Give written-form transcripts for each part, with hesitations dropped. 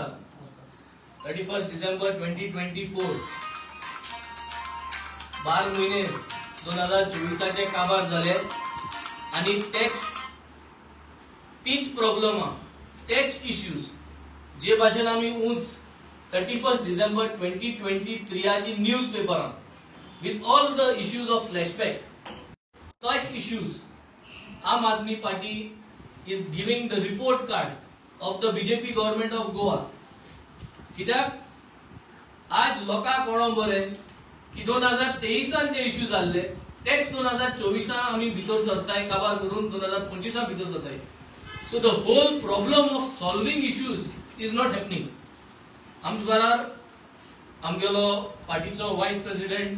नमस्कार. 31 डिसेंबर 2024 12 महिने 2024चे काबार झाले आणि तीच प्रॉब्लेम तेच इश्यूज जे भाषेन आम्ही उंच 31 डिसेंबर 2023 ची news पेपरान with all the issues of flashback, such issues Aam Aadmi Party is giving the report card of the BJP government of Goa. कित्याक आज लोकांक कळोंक बरें की 2023 जे इश्यू जाल्ले तेच 2024 आमी भितर सरताय काबार करून 2025 भितर सरताय. So the whole problem of solving issues is not happening. आमचे बराबर आमगेलो पार्टीचो वायस प्रेसिडेंट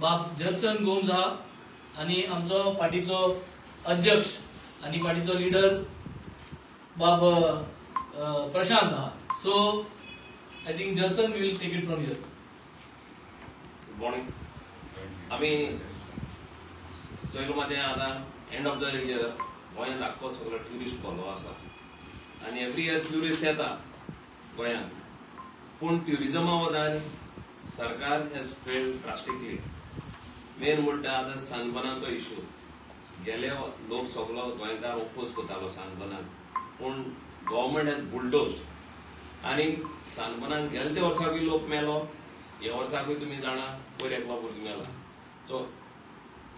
बाब जर्सन गोम्स आहा आणि आमचो पार्टीचो अध्यक्ष आणि पार्टीचो लीडर बाब प्रशांत आहा. So I think Jerson will take it from here. Good morning. आम्ही चोयलो मध्ये आता एंड ऑफ द इयर गोंयांत आख्खो सगळो ट्युरिस्ट भरलो आसा आणि एवरी इयर ट्युरिस्ट येता गोंयांत. पूण ट्युरिजमा वदान सरकार हॅज फेल्ड ड्रास्टिकली. मेन म्हणटा आतां सनबर्नाचो इश्यू. गेले लोक सगळो गोंयकार ओपोज करतालो सनबर्नाक, पूण गव्हर्मेंट हॅज बुलडोज्ड आनी सनबर्नाक गेले ते वर्साकूय लोक मेलो, हे वर्साकूय तुमी जाणा पयर एकलो भुरगो मेला. सो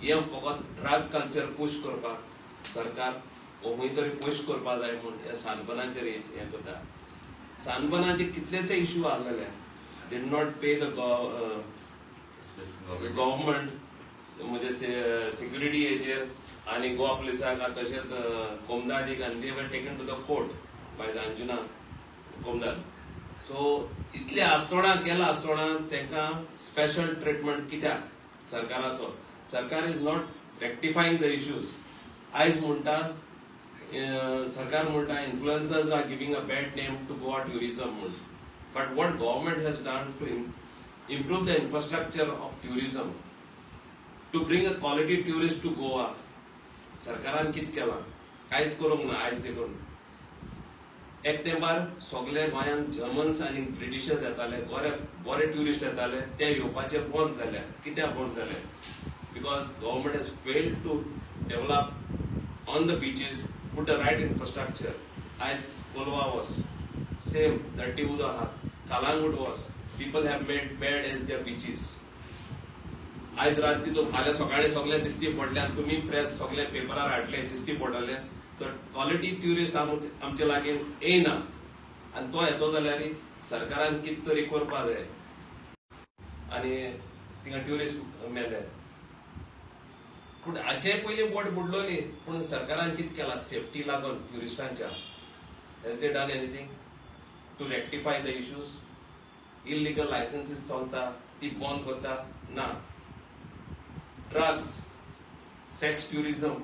हे फकत ड्रग कल्चर पुश करपाक सरकार खंय तरी पुश करपाक जाय म्हूण हे सनबर्नाचेर हे करता. सनबर्नाचे कितलेशे इश्यू आसलेले. Did not pay the government म्हणजे सिक्युरिटी हेचेर आणि गोवा पुलिसाक तशेंच कोमदादीक आनी they were taken to the court by the Anjuna कोमदाद. सो इतले आसतोणा केला आसतोणा तांकां स्पेशल ट्रीटमेंट कित्याक सरकाराचो. सरकार is not rectifying the issues. आयज म्हणटा सरकार म्हणटा influencers are giving a bad name to Goa tourism म्हणून. But what government has done to improve the infrastructure of tourism, to bring a quality tourist to Goa. सरकारान कित केला कांयच करूंक ना आयज देखून. एक तेंपार सगळे गोंयांत जर्मन्स आनी ब्रिटिशर्स येताले, बरे ट्युरिस्ट येताले, ते येवपाचे बंद जाले. कित्याक बंद जाले? Because government has failed to develop on the beaches, put the right infrastructure. As Kolwa was same, Datti Uda आहात, Kalangut was. People have made bad as their beaches. आज रात्री तो फाल्यां सकाळी सगळे दिसती पडल्यात. तुम्ही प्रेस सगळे पेपरार हाडले दिसती पडले. तर क्वालिटी ट्युरिस्ट आमचे लागीं येयना आनी तो येतो जाल्यार सरकारान कितें तरी करपा जाय आनी थिंगा ट्युरिस्ट मेले. पूण हाचे पयलीं बोट बुडलोली. पूण सरकारान कितें केला सेफ्टी लागून ट्युरिस्टांच्या? Has they done anything to rectify the issues? Illegal licences चलता ती बंद करता? ना. Drugs, sex tourism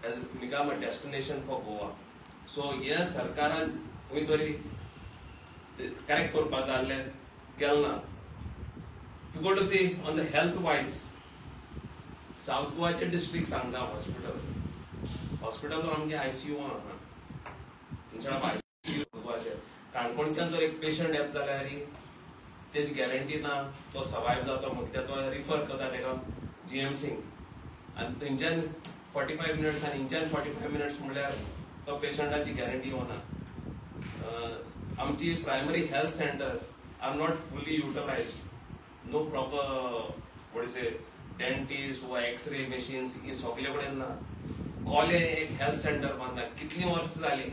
has become a destination for Goa. So हे सरकारान खंय तरी करेक्ट करपा जाय आसलें, केलें ना. You go to see on the health wise, south गोवाचे डिस्ट्रिक्ट सांगता हॉस्पिटल आमगे ICU आहा. ICU गोवाचे काणकोणच्यान जर एक पेशंट येत जाल्यार तेजी गॅरंटी ना तो सर्वायव जातो. मग तो रिफर करता तेका GMC आनी थंयच्यान 45 मिनिट्स आनी हिंच्यान 45 मिनिट्स म्हणल्यार तो पेशंटाची गॅरंटी होना. आमची primary health centre are not fully utilised. No proper what is a dentist वा एक्सरे मशीन्स ही सगळे कडेन ना. कोले एक हेल्थ सेंटर बांदला, कितली वर्स जाली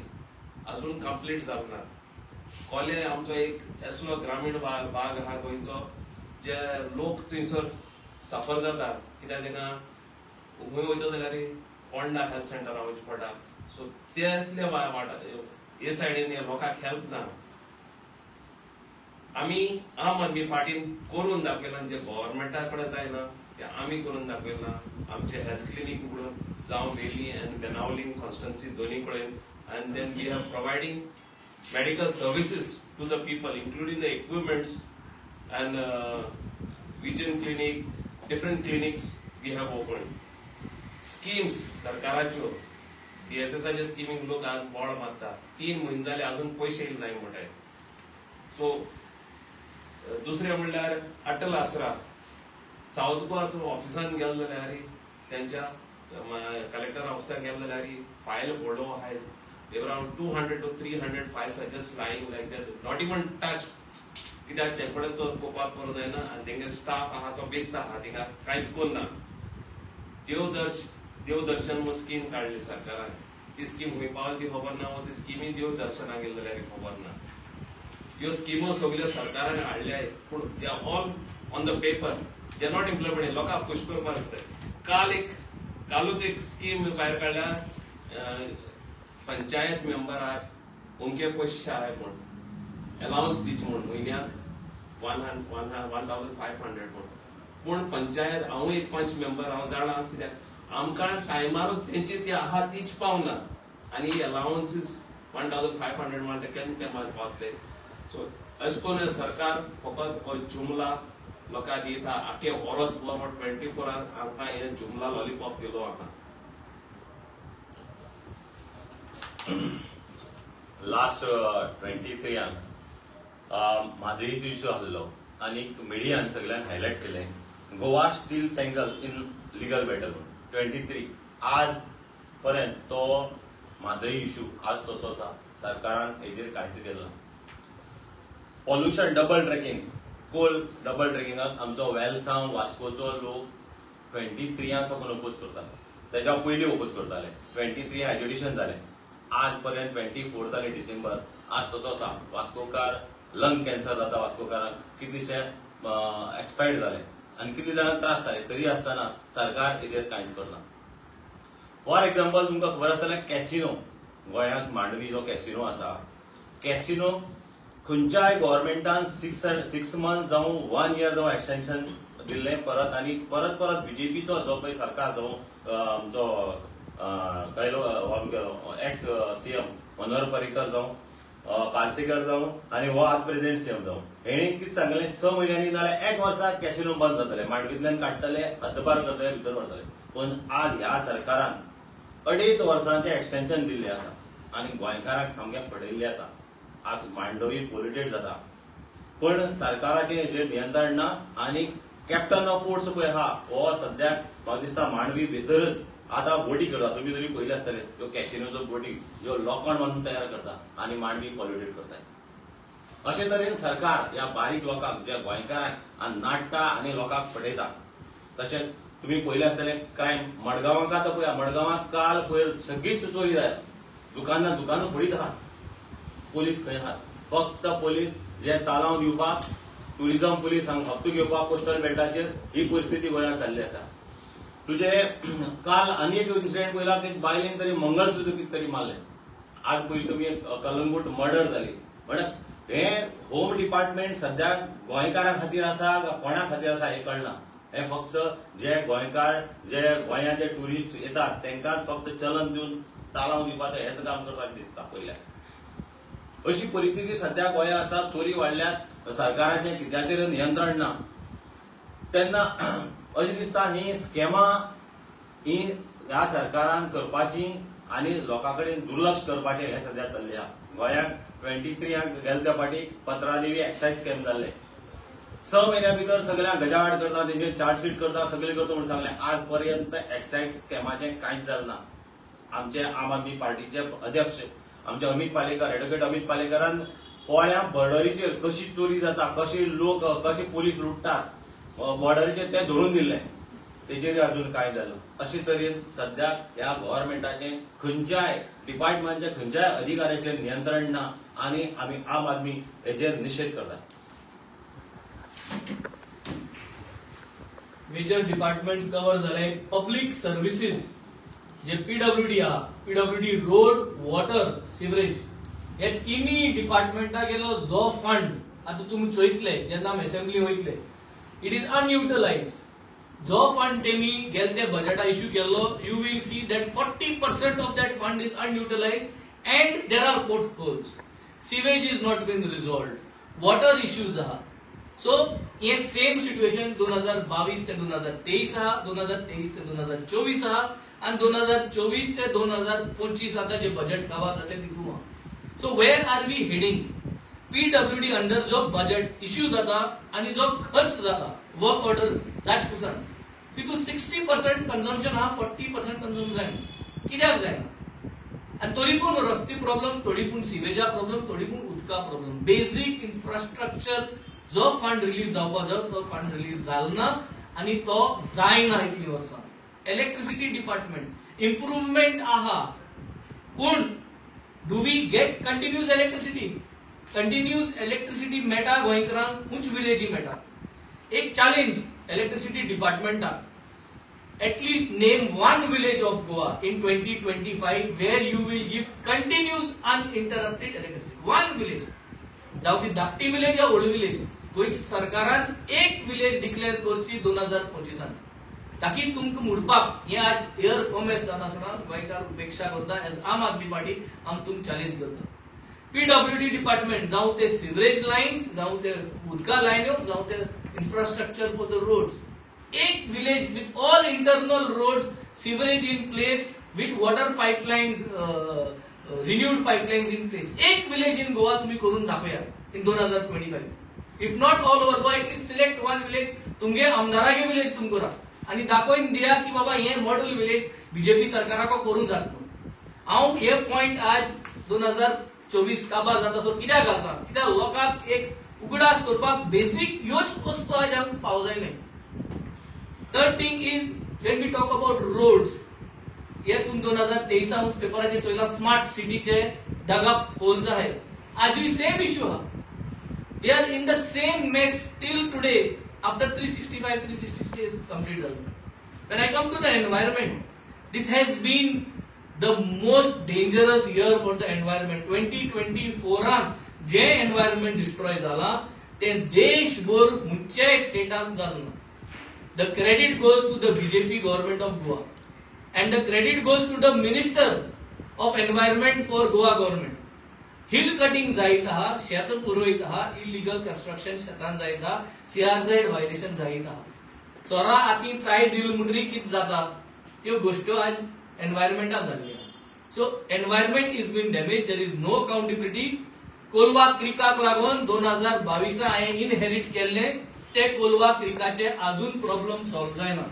अजून कंप्लीट जावंक ना. कोले आमचो एक असलो ग्रामीण भाग आहा गोंयचो जे लोक थंयसर सफर जाता. कित्याक तेका खंय वयता जाल्यार पोंडा हेल्थ सेंटराक वयचें पडटा. सो ते असले वाटा हे सायडीन लोकांक हेल्प ना. आमी आम आदमी पार्टीन करून दाखयलां जे गव्हर्मेंटा कडेन जायना ते आमी करून दाखयलां. आमचे हेल्थ क्लिनीक उगडून जावं वेली आनी बेनावलीम कॉन्स्टिट्युएन्सी दोनी कडेन. आनी then we are providing medical services to the people, including the equipments and vision clinic, different clinics we have opened. Schemes सरकाराच्यो DSSच्या स्कीमिंग लोक बोर्ड मारता. 3 महिने जाले अजून पैसे येयले नाही म्हणटाय. सो दुसरे म्हणल्यार अटल आसरा साऊथ गोवा ऑफिसान गेलो जाल्यार त्यांच्या कलेक्टर ऑफिसान गेलो जाल्यार फायल बडो आहाय around 200 to 300 files are just lying like that, not even touched. कित्याक ते कडेन तो कोपाक करूं जायना आनी तेंगे स्टाफ आहा तो बेस्ट आहा तिका कांयच करना. देवदर्शन स्कीम काडली सरकारान, ती स्कीम खंय पावली ती खबर ना, ती स्किमी देवदर्शनाक गेली जाल्यार खबर ना. ह्यो स्किमो सगल्यो सरकारान हाडल्या पूण they are all on the paper, they are not implemented. लोकांक खुश करपाक जाय. कालूच एक स्कीम भायर काडल्या पंचायत मेंबराक उनके पयशे आहाय म्हण अलाउन्स दिच म्हण म्हयन्याक 1,500 म्हण. पूण पंचायत हांव एक पंच मेंबर हांव जाणा कित्याक आमकां टायमारूच तेंची ती आहा तीच पावना आनी अलाउन्सीस 1,500 म्हण ते केन्ना ते मार पावतले. सो अशें करून सरकार फकत हो जुमला लोकांक दिता आख्खे वर्स भर 24 hours आमकां हे जुमला लॉलीपॉप दिलो आहा. लास्ट 23 माधुरीचो इश्यू आसलो आनी मिडियान सगळ्यांक हायलायट केले Goa steel tangle in legal battle. 23 आज पर्यंत तो माधुरी इश्यू आज तसो आसा. सरकारान हेजेर कांयच केला. Pollution double tracking, coal double ट्रॅकिंगाक आमचो वेलसांव वास्कोचो लोक 23 साकून ओपोज करताले, तेच्या पयलीं ओपोज करताले. 23 एज्युडिशन जालें. आज पर्यंत 24 डिसेंबर आज तसो आसा. वास्कोकार लंग कॅन्सर जाता, वास्कोकारांक कितलेशे एक्सपायर्ड जाले आनी कितले जाणांक त्रास जाले, तरी आसतना सरकार हेजेर कांयच करना. फॉर एक्झाम्पल तुमकां खबर आसतलें कॅसिनो गोंयांत मांडवी जो कॅसिनो आसा, कॅसिनो खंयच्याय गव्हर्मेंटान 6 months जावं 1 year जावं एक्सटेंशन दिल्लें परत आनी परत बीजेपीचो जो पळय सरकार जो आमचो एक्स सीएम मनोहर पर्रीकर जावं पार्सेकर जावं आनी हो आज प्रेसिडेंट सीएम जावं हेणी कितें सांगलें 6 म्हयन्यांनी नाल्यार 1 वर्साक कॅसिनो बंद जातले, मांडवींतल्यान काडटले, हद्दपार करतले, भितर व्हरतले. पूण आज ह्या सरकारान 2.5 वर्सांचें एक्सटेंशन दिल्लें आसा आनी गोंयकारांक सामकें फडयल्लें आसा. आज मांडवी पोल्युटेड जाता पूण सरकाराचें हेजेर नियंत्रण ना. आनी कॅप्टन ऑफ पोर्ट्स पळय आहा हो सद्याक म्हाका दिसता मांडवी भितरच आता बोटी करता. तुम्ही तरी पयले आसतले त्यो कॅसिनोच्यो बोटी ज्यो लोखंड बांदून तयार करता आनी मांडवी पॉल्युटेड करताय. अशे तरेन सरकार ह्या बारीक लोकांक ज्या गोंयकारांक नाडटा आनी लोकांक फटयता. तशेंच तुम्ही पयले आसतले क्रायम मडगांवांक आतां पळया, मडगांवांत काल पयर सगळीच चोरी जाल्या. दुकानां फोडीत आहात. पोलीस खंय आहात? फक्त पोलीस जे तालाव दिवपाक, टुरिझम पुलीस हांगा हप्तो घेवपाक कोस्टल बेल्टाचेर ही परिस्थिती गोंयांत जाल्ली आसा. तुझे काल आनी एक इन्सिडेंट पयला की बायलेन तरी मंगळसूत्र कितें तरी मारलें. आज पयलीं तुमी कलंगूट मर्डर जाली. म्हणल्यार हे होम डिपार्टमेंट सद्याक गोंयकारां खातीर आसा काय कोणा खातीर आसा हें कळना. हे फक्त जे गोंयकार जे गोंयांत जे टुरिस्ट येतात तांकांच फक्त चलन दिवन तालाव दिवपाचें हेच काम करता दिसता पयल्या. अशी परिस्थिती सध्या गोंयांत आसा. चोरी वाडल्यात, सरकाराचें कित्याचेर नियंत्रण ना. तेन्ना अशें दिसता ही स्कॅमां ही ह्या सरकारान करपाची आनी लोकां कडेन दुर्लक्ष करपाचें हें सध्या चल्लें आहा. गोंयांत 23 गेले त्या फाटी पत्रादेवी एक्सायज स्कॅम जाल्ले. 6 म्हयन्या भितर सगळ्यांक गजावाड करता, तेंचे चार्जशीट करता, सगळें करता म्हणून सांगलें. आज पर्यंत एक्सायज स्कॅमाचें कांयच जालें ना. आमचे आम आदमी पार्टीचे अध्यक्ष आमचे अमित पालेकर, एडव्होकेट अमित पालेकरान पोळ्या बॉर्डरीचेर कशी चोरी जाता, कशे लोक, कशे पोलीस लुटतात, बॉर्डरीचेर ते धरून दिल्ले. तेजेर अजून काय जालें. अशे तरेन सद्याक ह्या गव्हर्मेंटाचें खंयच्याय डिपार्टमेंटाच्या खंयच्याय अधिकाऱ्याचेर नियंत्रण ना आनी आमी आम आदमी हेजेर निशेध करतात. मेजर डिपार्टमेंट्स कवर झाले. पब्लिक सर्व्हिसेस जे पीडब्ल्यूडी आहा, पीडब्ल्यूडी रोड, वॉटर, सिवरेज हे तिनी डिपार्टमेंटा गेलो जो फंड आता तुम्ही चोयतले जेन्ना असेंब्ली वयतले, इट इज अनयुटिलाइज्ड. जो फंड तेमी गेल ते बजेटा इश्यू केल्लो, you will see that 40% of that fund is unutilised and there are potholes. Sewage is not been resolved. Water issues आहा. सो हे सेम सिच्युएशन 2022 ते 2023 आहा, 2023 ते 2024 आहा आणि 2024 ते 2025 आता जे बजेट कावा जाते तितून आहा. So where are we heading? PWD under जो बजेट इश्यू जाता आणि जो खर्च जाता वर्क ऑर्डर जाच कुसान तितून 60% कन्झम्पशन हा 40% कन्झ्युम जायना कित्याक जायना आणि तरी पूण रस्ते प्रॉब्लेम तरी पूण सिवेजा प्रॉब्लेम तरी पूण उदका प्रॉब्लेम बेसिक इन्फ्रास्ट्रक्चर जो फंड रिलीज जावपा जाय तो फंड रिलीज जालना आणि तो जायना इतली वर्सां इलेक्ट्रिसिटी डिपार्टमेंट इम्प्रूवमेंट आहा पूण do we get continuous electricity continuous electricity मेटा गोंयकारांक उंच विलेजी मेटा एक चॅलेंज इलेक्ट्रिसिटी डिपार्टमेंटा at least name one village of Goa in 2025 where you will give continuous uninterrupted electricity. One village. जाऊ ती धाकटी विलेज या ओल्ड विलेज गोंयच्या सरकारान एक विलेज डिक्लेअर करची 2025 ताकी तुमकां मुडपाक हे आज एअर कॉमर्स जाता आसतना गोंयकार उपेक्षा करता एज आम आदमी पार्टी आम तुमकां चॅलेंज करता PWD डिपार्टमेंट जाऊ ते सिवरेज लाईन्स जाऊ ते उदका लायन्यो जाऊ ते इन्फ्रास्ट्रक्चर फॉर द रोड्स एक village with all internal roads sewerage in place with water pipelines renewed pipelines in place एक विलेज इन गोवा तुम्ही करून दाखवया in 2025 if not all over Goa at least select one village तुमगे आमदारागे विलेज तुम करा आणि दाखवून दिया की बाबा हे मॉडेल विलेज बीजेपी सरकाराक करून जात म्हणून हांव हे पॉइंट आज 2024 काबार जाता सो कित्याक घालता कित्याक लोकांक एक उगडास करपाक बेसिक ह्योच वस्तू आज आमकां फावो जाय Third thing is when we talk about roads. ये तुम 2023 पेपराचे चोयला स्मार्ट सिटीचे दगा होल्स आहे आजही सेम इश्यू हा we are in the same mess till today after 365 days complete झालं. When I come to the environment this has been the most dangerous year for the environment 2024 जे environment destroy झाला ते देशभर मुख्य स्टेटात झालं. The credit goes to the BJP government of Goa and the credit goes to the Minister of Environment for Goa government. Hill cutting जायत हा शेत पुरोयत हा illegal construction शेतान जायत हा CRZ violation जायत हा चोरा आती चाय दिल मुद्री कित जाता त्यो गोष्टी आज environmental झाली. So environment is being damaged. There is no accountability. Kolwa क्रिकाक लागून 2022 हांवें इनहेरिट केल्ले ते कोलवा क्रिकाचे अजून प्रॉब्लेम सॉल्व जायना.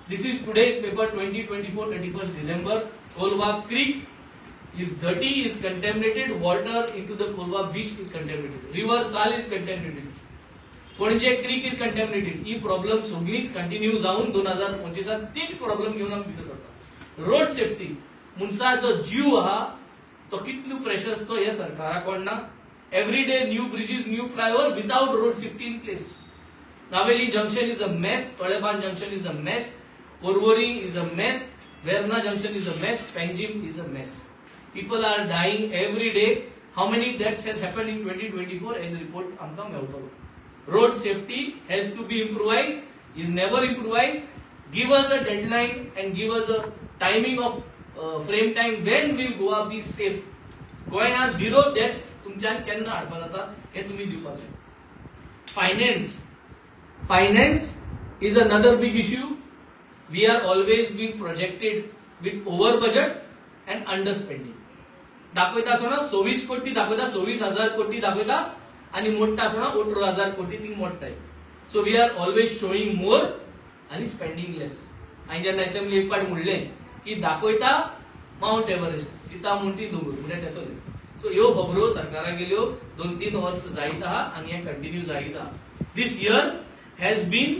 This is today's paper 2024 31st December. Colva creek is dirty, is contaminated. Water into the Kolwa beach is contaminated. River Sal is contaminated. Ponje creek is contaminated. He problem सगळीच continue जाऊन 2025 तीच problem घेऊन आम्ही विकत आहोत. Road safety मनशाचो जीव हा तो कितलो प्रेशर असतो हे सरकाराकडना. Every day new bridges, new flyover without road safety in place. Naveli junction is a mess. Toleban junction is a mess. Porvori is a mess. Verna junction is a mess. Panjim is a mess. People are dying every day. How many deaths has happened in 2024? As a report, amka mevtalo. Road safety has to be improvised. Is never improvised. Give us a deadline and give us a timing of frame time when will Goa be safe. गोंया zero death तुमच्यान केन्ना हाडपा जाता हे तुम्ही दिवपाचे. Finance is another big issue. We are always being projected with over budget and underspending. दाखवता असो ना 26 कोटी दाखवता 26,000 कोटी दाखवता आणि मोठा असो ना 18,000 कोटी ती मोठा आहे. So we are always showing more आणि स्पेंडिंग लेस. आणि जेन्ना असेंब्ली एक पाट म्हणले की दाखवता माउंट एव्हरेस्ट तिता म्हणती दोंगर म्हणजे तेसोले. सो ह्यो खबरो सरकाराक गेल्यो 2-3 वर्स जायत आहा आणि हे कंटिन्यू जायत आहा. दिस year has been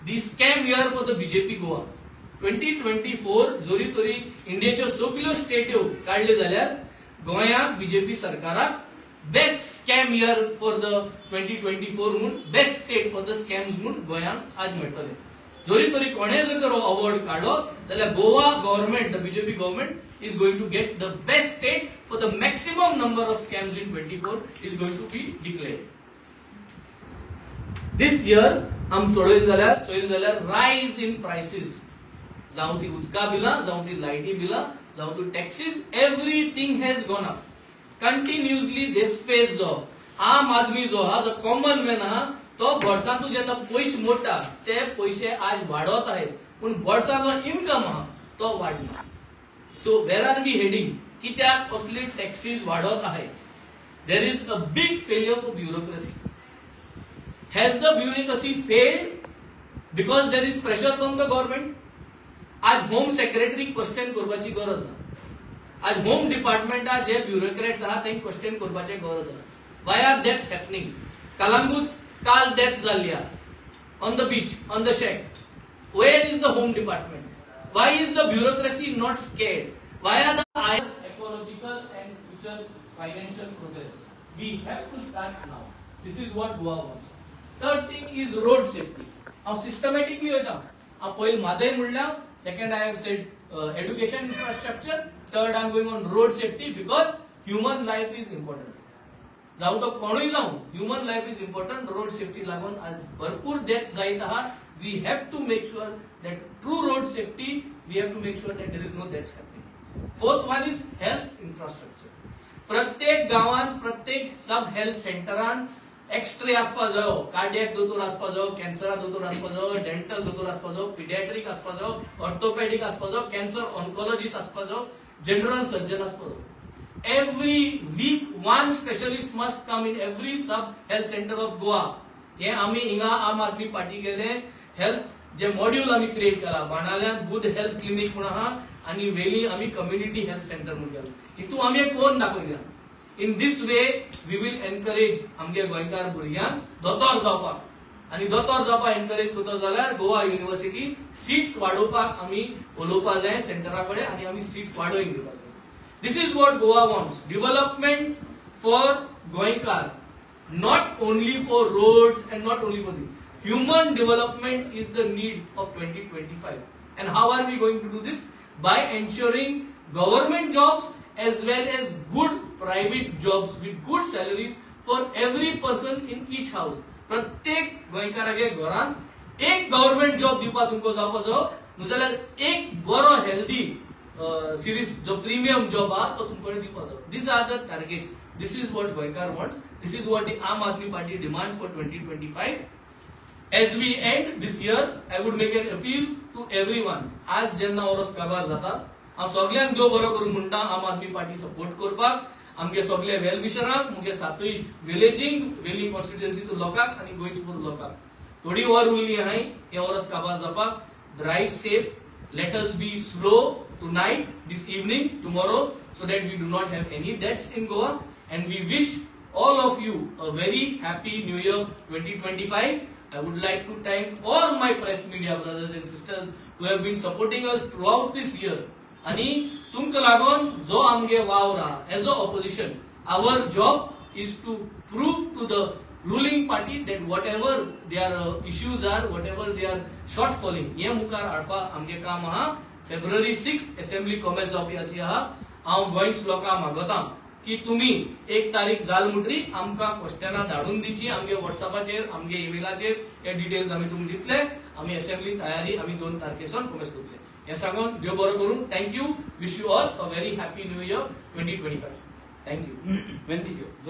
the scam year for the BJP Goa. 2024 जोरी तोरी इंडियाच्यो सगळ्यो स्टेट्यो काढले जाल्यार गोंया बीजेपी सरकाराक best scam year for the 2024 म्हणून best state for the scams म्हणून गोंयांक आज मेळटले. जोरी तोरी कोणे जर अवॉर्ड काढलो जाल्यार Goa government the BJP government is going to get the best state for the maximum number of scams in 24 is going to be declared. This year आम चोयले जाल्यार रायज इन प्राइसेस जावं ती उदका बिलां जावं ती लायटी बिलां जावं ती taxes everything has gone up continuously. Despite जो आम आदमी जो हा जो कॉमन मॅन हा तो वर्सांतूं जेन्ना पयशे मोडटा ते पयशे आज वाडत आहे पूण वर्साचो इन्कम हा तो वाडना. So where are we heading कित्याक असली टॅक्सीस वाडत आहे. there is a big failure for bureaucracy. Has the bureaucracy failed because there is pressure from the government? आज होम सेक्रेटरी क्वेश्चन करपाची गरज ना. आज होम डिपार्टमेंटा जे ब्युरोक्रेट्स आहात तांकां क्वेश्चन करपाची गरज ना. Why are that happening? Kalangut काल डेथ जाल्ली on the beach, on the shack. Where is the home department? Why is the bureaucracy not scared? Why are the ecological and future financial progress? We have to start now. This is what Goa wants. Third thing is road safety. Now systematically होता. अब पहले मादे Mulla. Second, I have said education infrastructure. Third, I am going on road safety because human life is important. जाऊ तो कोणूय जाऊ, human life is important. Road safety लागून आज भरपूर death जायत आहात. We have to make sure that through road safety, we have to make sure that there is no deaths happening. Fourth one is health infrastructure. प्रत्येक गावान, प्रत्येक सब health सेंटरान x ray आसपा जायो, cardiac दोतोर आसपा जायो, कॅन्सर दोतोर आसपा जायो, डेंटल दोतोर आसपा जायो, पिडियाट्रिक आसपा जायो, ऑर्थोपेडिक आसपा जायो, कॅन्सर ऑन्कोलॉजिस्ट आसपा जायो, जनरल सर्जन आसपा जायो. Every week one specialist must come in every sub health center of Goa. हे आम्ही हिंगा आम आदमी पार्टी गेले हेल्थ जे मॉड्यूल आम्ही क्रिएट केला बाणाल्यान गुड हेल्थ क्लिनिक म्हणून आहा आणि वेली आम्ही कम्युनिटी हेल्थ सेंटर म्हणून केला. हितू आम्ही कोण दाखयल्या. In this way we will encourage आमगे गोंयकार भुरग्यांक दोतोर जावपाक आणि दोतोर जावपाक एनकरेज करता जाल्यार गोवा युनिव्हर्सिटी सीट्स वाडोवपाक आम्ही उलोवपा जाय सेंटराकडे आणि आम्ही सीट्स वाडोवन घेवपा जाय. This is what Goa wants. Development for Goinkar. Not only for roads and not only for the human development is the need of 2025. And how are we going to do this? By ensuring government jobs as well as good private jobs with good salaries for every person in each house. प्रत्येक गोंयकारागे घरान एक government job दिवपाक तुमको जावपा जायो नुजाल्यार एक बरो healthy series जो premium job तो तुमको दिवपा जायो. These are the targets. This is what Goinkar wants. This is what the Aam Aadmi Party demands for 2025. As we end this year, I would make an appeal to everyone. आज जेन्ना ORS काबार जाता, हांव सगळ्यांक देव बरो करूं म्हणटा आम आदमी पार्टी सपोर्ट करपाक. आमगे सगळे वेल विशरांक, मुगे सातूय वेलिंग कॉन्स्टिट्युएन्सी लोकांक आनी गोंयचपूर लोकांक थोडी वर उरली हाय हे ओरस काबार जावपाक. Drive safe. Let us be slow tonight, this evening, tomorrow, so that we do not have any deaths in Goa. And we wish all of you a very happy New Year 2025. I would like to thank all my press media brothers and sisters who have been supporting us throughout this year. आणि तुमकां लागून जो आमगे वावर आहा as a opposition, our job is to prove to the ruling party that whatever their issues are, whatever they are shortfalling, हे मुखार हाडपा आमगे काम आहा. February 6th असेंब्ली कॉमर्स जावपाची आहा. हांव गोंयच लोकांक मागता की तुम्ही एक तारीख जाल म्हणटरी आमकां क्वेश्चनां धाडून दिवची आमगे व्हॉट्सअपाचेर आमगे ईमेलाचेर. हे डिटेल्स आमी तुमकां दितले. आमी असेंब्ली तयारी आमी 2 तारखेसून कॉमर्स करतले. हे सांगून देव बरो करूं. Thank you. Wish you all a very happy new year 2025. Thank you.